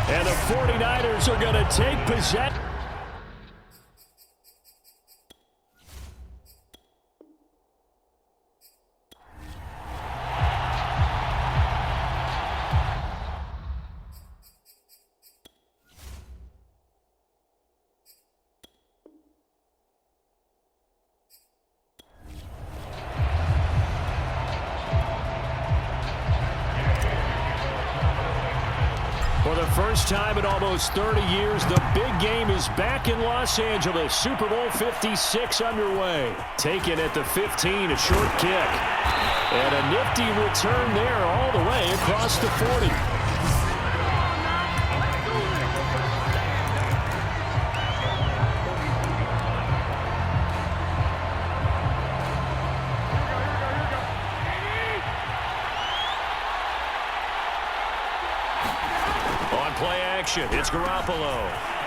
And the 49ers are going to take possession. For the first time in almost 30 years, the big game is back in Los Angeles. Super Bowl 56 underway. Taken at the 15, a short kick. And a nifty return there all the way across the 40. Play action. It's Garoppolo.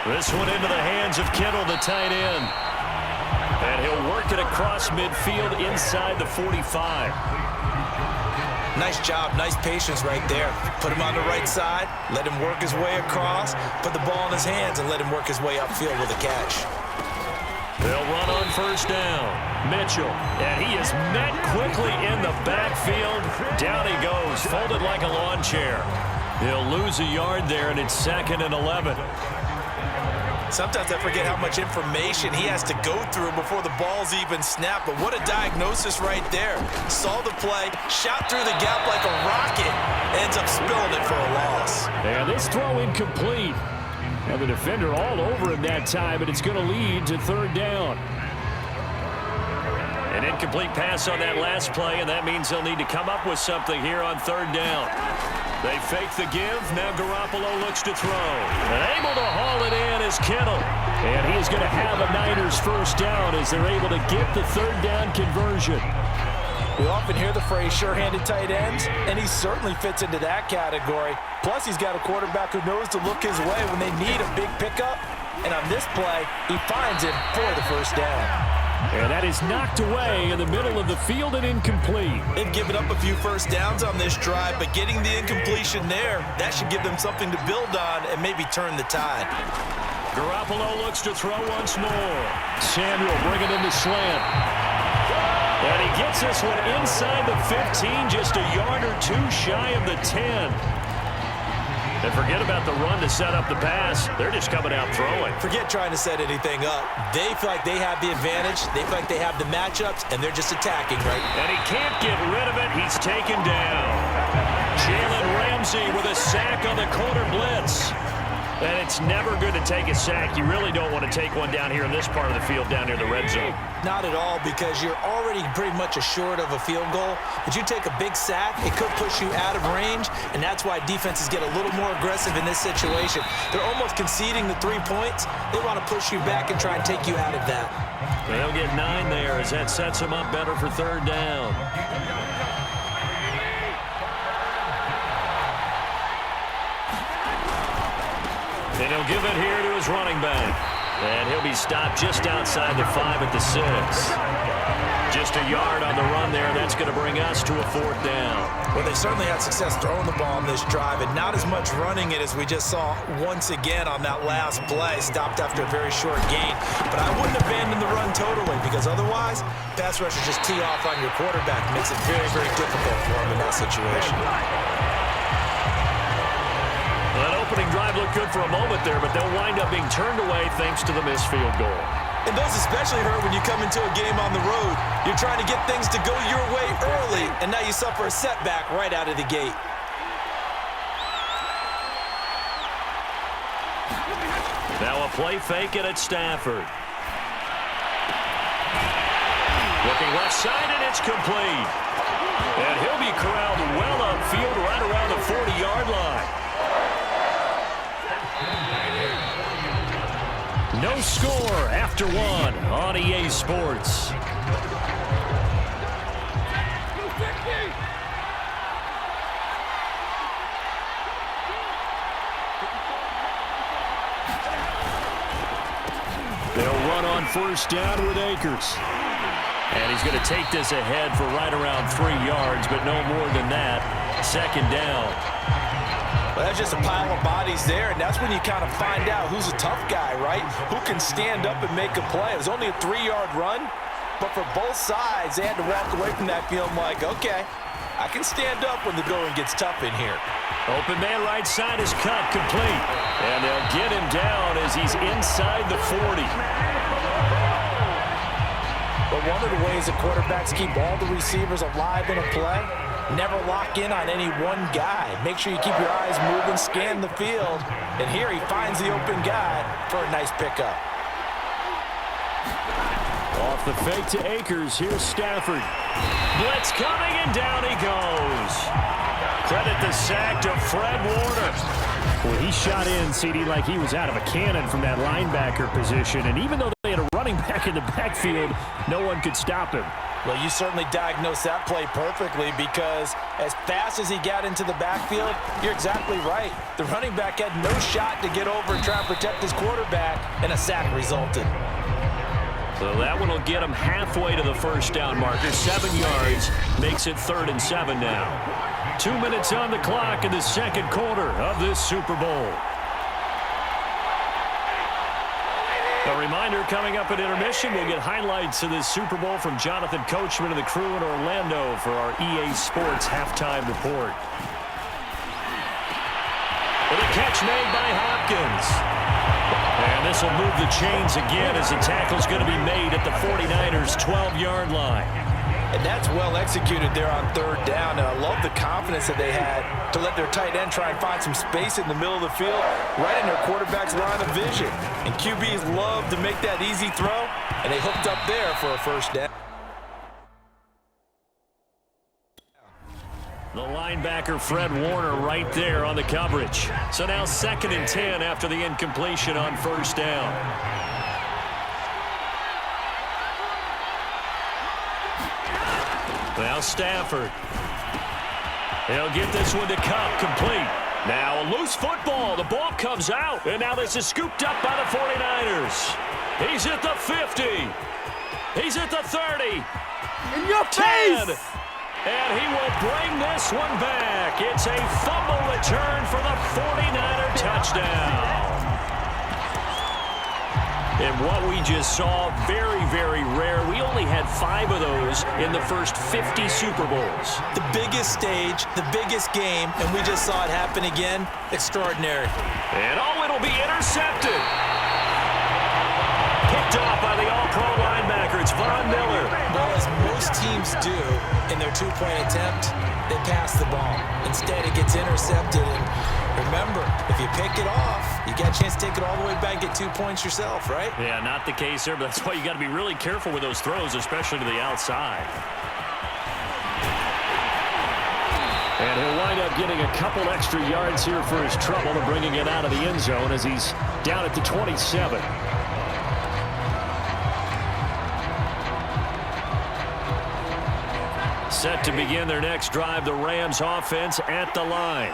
This one into the hands of Kittle, the tight end. And he'll work it across midfield inside the 45. Nice job. Nice patience right there. Put him on the right side. Let him work his way across. Put the ball in his hands and let him work his way upfield with a catch. They'll run on first down. Mitchell. And he is met quickly in the backfield. Down he goes. Folded like a lawn chair. He'll lose a yard there, and it's 2nd and 11. Sometimes I forget how much information he has to go through before the ball's even snapped. But what a diagnosis right there. Saw the play, shot through the gap like a rocket, ends up spilling it for a loss. And this throw incomplete. And the defender all over him that time, and it's going to lead to 3rd down. An incomplete pass on that last play, and that means they'll need to come up with something here on 3rd down. They fake the give. Now Garoppolo looks to throw. And able to haul it in is Kittle. And he's going to have a Niners first down as they're able to get the 3rd down conversion. We often hear the phrase sure-handed tight ends, and he certainly fits into that category. Plus, he's got a quarterback who knows to look his way when they need a big pickup. And on this play, he finds him for the first down. And that is knocked away in the middle of the field and incomplete. They've given up a few first downs on this drive, but getting the incompletion there, that should give them something to build on and maybe turn the tide. Garoppolo looks to throw once more. Samuel bringing in the slant. And he gets this one inside the 15, just a yard or two shy of the 10. And forget about the run to set up the pass. They're just coming out throwing. Forget trying to set anything up. They feel like they have the advantage. They feel like they have the matchups, and they're just attacking, right? And he can't get rid of it. He's taken down. Jalen Ramsey with a sack on the corner blitz. And it's never good to take a sack. You really don't want to take one down here in this part of the field down near the red zone. Not at all, because you're already pretty much assured of a field goal. But you take a big sack, it could push you out of range, and that's why defenses get a little more aggressive in this situation. They're almost conceding the 3 points. They want to push you back and try and take you out of that. They'll get 9 there as that sets them up better for 3rd down. And he'll give it here to his running back. And he'll be stopped just outside the 5 at the 6. Just a yard on the run there. That's going to bring us to a 4th down. Well, they certainly had success throwing the ball on this drive, and not as much running it as we just saw once again on that last play. Stopped after a very short gain. But I wouldn't abandon the run totally, because otherwise, pass rushers just tee off on your quarterback. Makes it very, very difficult for him in that situation. That opening drive looked good for a moment there, but they'll wind up being turned away thanks to the missed field goal. And those especially hurt when you come into a game on the road. You're trying to get things to go your way early, and now you suffer a setback right out of the gate. Now a play fake it at Stafford. Looking left side, and it's complete. And he'll be corralled well upfield right around the 40-yard line. No score after 1 on EA Sports. They'll run on first down with Akers. And he's going to take this ahead for right around 3 yards, but no more than that. 2nd down. Well, that's just a pile of bodies there, and that's when you kind of find out who's a tough guy, right? Who can stand up and make a play. It was only a 3-yard run, but for both sides, they had to walk away from that feeling like, okay, I can stand up when the going gets tough in here. Open man right side is cut, complete. And they'll get him down as he's inside the 40. But one of the ways that quarterbacks keep all the receivers alive in a play, never lock in on any one guy. Make sure you keep your eyes moving, scan the field. And here he finds the open guy for a nice pickup. Off the fake to Akers. Here's Stafford. Blitz coming, and down he goes. Credit the sack to Fred Warner. Well, he shot in, CD, like he was out of a cannon from that linebacker position. And even though they had a running back in the backfield, no one could stop him. Well, you certainly diagnosed that play perfectly because as fast as he got into the backfield, you're exactly right. The running back had no shot to get over and try and protect his quarterback, and a sack resulted. So that one will get him halfway to the first down marker. 7 yards makes it 3rd and 7 now. 2 minutes on the clock in the second quarter of this Super Bowl. A reminder, coming up at intermission, we'll get highlights of this Super Bowl from Jonathan Coachman and the crew in Orlando for our EA Sports halftime report. With a catch made by Hopkins. And this will move the chains again as the tackle's going to be made at the 49ers' 12-yard line. And that's well executed there on 3rd down. And I love the confidence that they had to let their tight end try and find some space in the middle of the field, right in their quarterback's line of vision. And QBs love to make that easy throw, and they hooked up there for a first down. The linebacker Fred Warner right there on the coverage. So now 2nd and 10 after the incompletion on 1st down. Now Stafford. He'll get this one to Cup, complete. Now a loose football. The ball comes out. And now this is scooped up by the 49ers. He's at the 50. He's at the 30. In your 10. face! And he will bring this one back. It's a fumble return for the 49er touchdown. And what we just saw, very, very rare. We only had 5 of those in the first 50 Super Bowls. The biggest stage, the biggest game, and we just saw it happen again. Extraordinary. And oh, it'll be intercepted. Picked off by the all-pro linebacker. It's Von Miller. Well, as most teams do in their 2-point attempt, they pass the ball. Instead, it gets intercepted. And remember, if you pick it off, you got a chance to take it all the way back, get 2 points yourself, right? Yeah, not the case there, but that's why you got to be really careful with those throws, especially to the outside. And he'll wind up getting a couple extra yards here for his trouble and bringing it out of the end zone as he's down at the 27. Set to begin their next drive, the Rams offense at the line.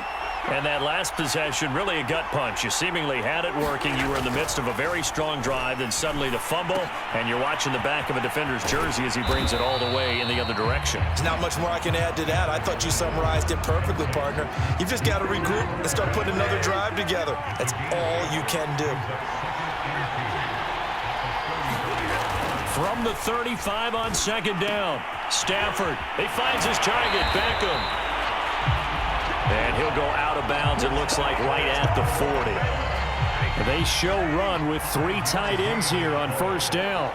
And that last possession, really a gut punch. You seemingly had it working. You were in the midst of a very strong drive, then suddenly the fumble, and you're watching the back of a defender's jersey as he brings it all the way in the other direction. There's not much more I can add to that. I thought you summarized it perfectly, partner. You've just got to regroup and start putting another drive together. That's all you can do. From the 35 on 2nd down, Stafford, he finds his target, Beckham. And he'll go out of bounds, it looks like, right at the 40. They show run with 3 tight ends here on 1st down.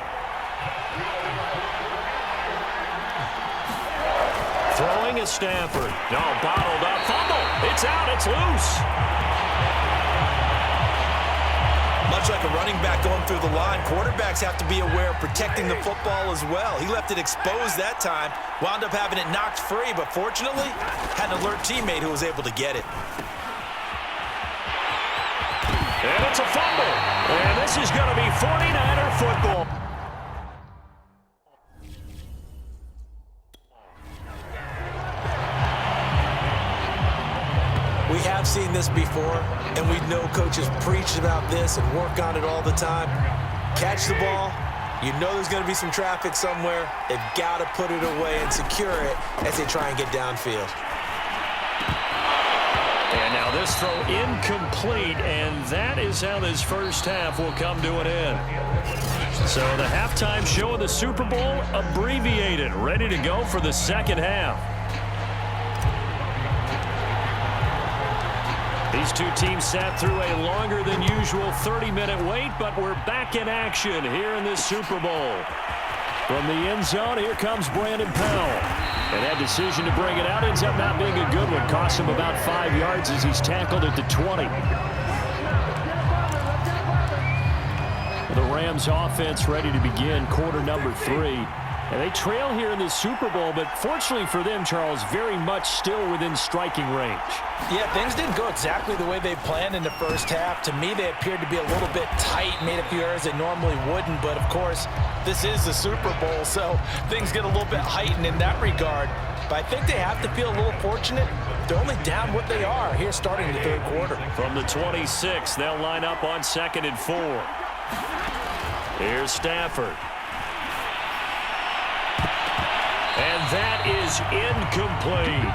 Throwing is Stafford. No, bottled up. Fumble. It's out. It's loose. Much like a running back going through the line, quarterbacks have to be aware of protecting the football as well. He left it exposed that time, wound up having it knocked free, but fortunately, had an alert teammate who was able to get it. And it's a fumble. And this is going to be 49er football. We have seen this before, and we know coaches preach about this and work on it all the time. Catch the ball. You know there's going to be some traffic somewhere. They've got to put it away and secure it as they try and get downfield. And now This throw incomplete, and that is how this first half will come to an end. So the halftime show of the Super Bowl abbreviated, ready to go for the second half. These two teams sat through a longer than usual 30-minute wait, but we're back in action here in this Super Bowl. From the end zone, here comes Brandon Powell. And that decision to bring it out ends up not being a good one. Costs him about 5 yards as he's tackled at the 20. The Rams offense ready to begin quarter number 3. And they trail here in the Super Bowl, but fortunately for them, Charles, very much still within striking range. Yeah, things didn't go exactly the way they planned in the first half. To me, they appeared to be a little bit tight, made a few errors they normally wouldn't. But, of course, this is the Super Bowl, so things get a little bit heightened in that regard. But I think they have to feel a little fortunate. They're only down what they are here starting the third quarter. From the 26, they'll line up on 2nd and 4. Here's Stafford. And that is incomplete.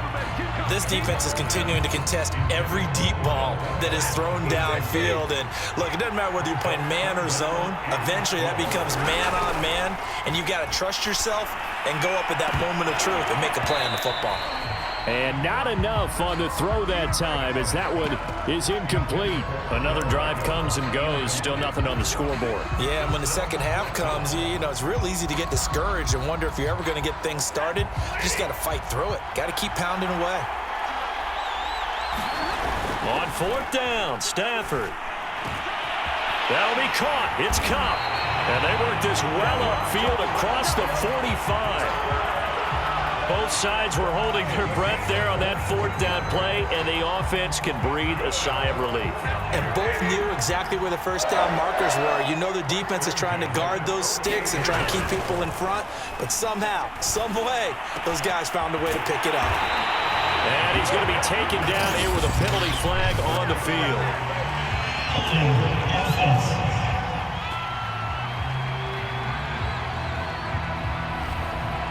This defense is continuing to contest every deep ball that is thrown downfield. And, look, it doesn't matter whether you're playing man or zone. Eventually, that becomes man on man. And you've got to trust yourself and go up at that moment of truth and make a play on the football. And not enough on the throw that time as that one is incomplete. Another drive comes and goes. Still nothing on the scoreboard. Yeah, and when the second half comes, you know, it's real easy to get discouraged and wonder if you're ever going to get things started. You just got to fight through it. Got to keep pounding away. On 4th down, Stafford. That'll be caught. It's Cup. And they work this well upfield across the 45. Both sides were holding their breath there on that 4th down play, and the offense can breathe a sigh of relief. And both knew exactly where the first down markers were. You know the defense is trying to guard those sticks and trying to keep people in front, but somehow, some way, those guys found a way to pick it up. And he's going to be taken down here with a penalty flag on the field.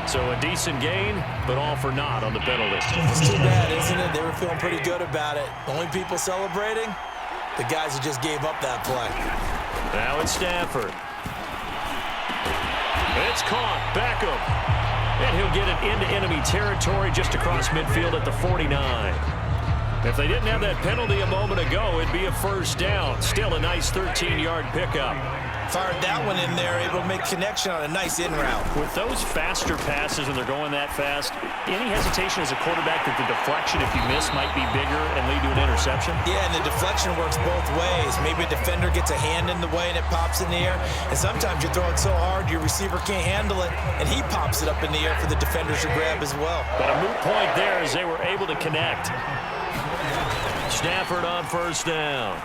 So a decent gain, but all for naught on the penalty. It's too bad, isn't it? They were feeling pretty good about it. Only people celebrating, the guys who just gave up that play. Now it's Stafford. It's caught. Beckham. And he'll get it into enemy territory just across midfield at the 49. If they didn't have that penalty a moment ago, it'd be a first down. Still a nice 13-yard pickup. Fired that one in there, able to make connection on a nice in route. With those faster passes and they're going that fast, any hesitation as a quarterback that the deflection, if you miss, might be bigger and lead to an interception? Yeah, and the deflection works both ways. Maybe a defender gets a hand in the way and it pops in the air. And sometimes you throw it so hard your receiver can't handle it, and he pops it up in the air for the defenders to grab as well. But a moot point there as they were able to connect. Stafford on 1st down.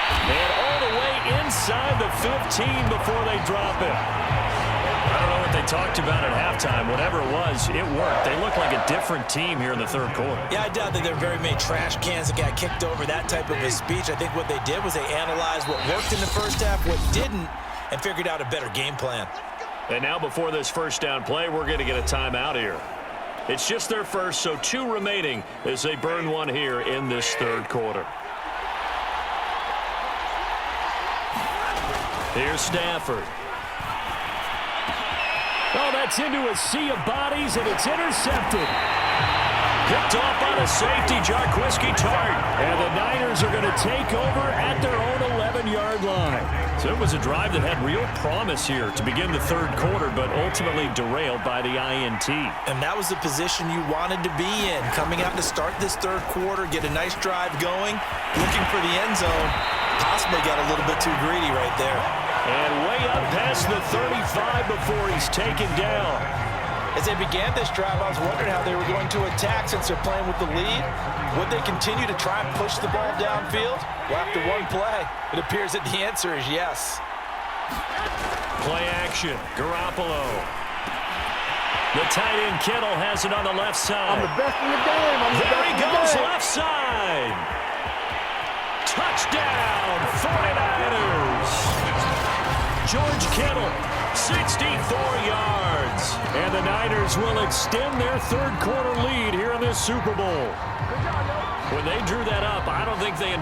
And all the way inside the 15 before they drop it. I don't know what they talked about at halftime. Whatever it was, it worked. They look like a different team here in the third quarter. Yeah, I doubt that there are very many trash cans that got kicked over, that type of a speech. I think what they did was they analyzed what worked in the first half, what didn't, and figured out a better game plan. And now before this first down play, we're going to get a timeout here. It's just their first, so 2 remaining as they burn one here in this third quarter. Here's Stafford. Oh, that's into a sea of bodies, and it's intercepted. Picked off on a safety, Jarquiski Tart. And the Niners are going to take over at their own 11-yard line. So it was a drive that had real promise here to begin the third quarter, but ultimately derailed by the INT. And that was the position you wanted to be in. Coming out to start this third quarter, get a nice drive going, looking for the end zone. Possibly got a little bit too greedy right there. And way up past the 35 before he's taken down. As they began this drive, I was wondering how they were going to attack since they're playing with the lead. Would they continue to try and push the ball downfield? Well, after one play, it appears that the answer is yes. Play action, Garoppolo. The tight end Kittle has it on the left side. I'm the best in the game. There he goes, left side. Touchdown, 49ers. George Kittle, 64 yards. And the Niners will extend their third quarter lead here in this Super Bowl. When they drew that up, I don't think they